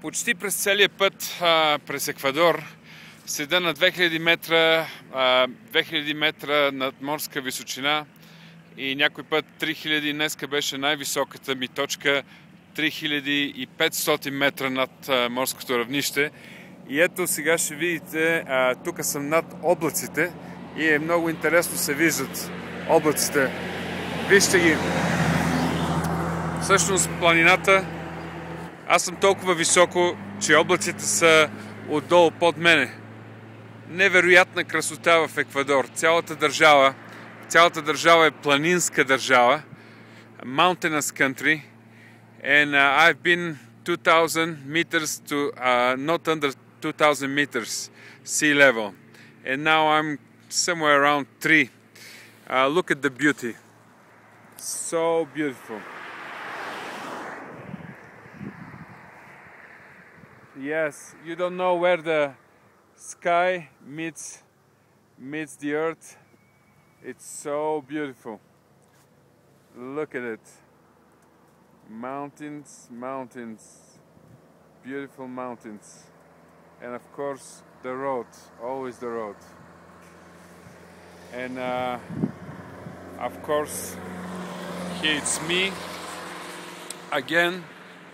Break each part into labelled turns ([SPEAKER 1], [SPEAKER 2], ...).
[SPEAKER 1] Почти през целия път през Еквадор седа на 2000 метра над морска височина и някой път 3000, днеска беше най-високата ми точка, 3500 метра над морското равнище. И ето сега ще видите, тук съм над облаците и е много интересно се виждат облаците. Вижте ги. Всъщност планината, аз съм толкова високо, че облаците са отдолу под мене. Невероятна красота в Еквадор. Цялата държава е планинска държава. Mountainous country. And I've been 2000 meters to not under 2000 meters sea level. And now I'm somewhere around 3. Look at the beauty. So beautiful. Yes, you don't know where the sky meets the earth. It's so beautiful. Look at it. Mountains, mountains. Beautiful mountains. And of course the road, always the road. And of course here it's me again.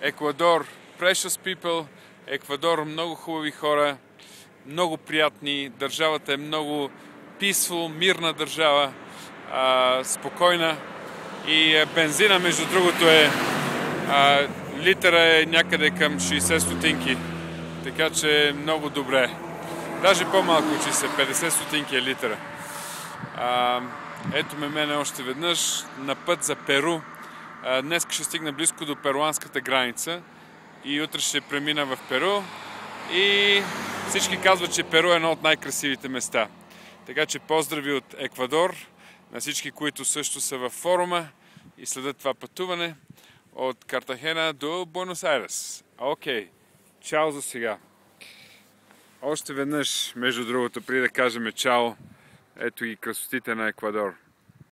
[SPEAKER 1] Ecuador, precious people. Еквадор, много хубави хора, много приятни, държавата е много peaceful, мирна държава, спокойна и бензина, между другото, литъра е някъде към 60 стотинки, така че е много добре. Даже по-малко от 50 стотинки е литъра. Ето мене още веднъж на път за Перу. Днес ще стигна близко до перуанската граница и утре ще премина в Перу и всички казват, че Перу е едно от най-красивите места. Така че поздрави от Еквадор на всички, които също са във форума и следят това пътуване от Картахена до Буенос Айрес. Окей, чао за сега. Още веднъж, между другото, преди да кажем чао, ето и красотите на Еквадор.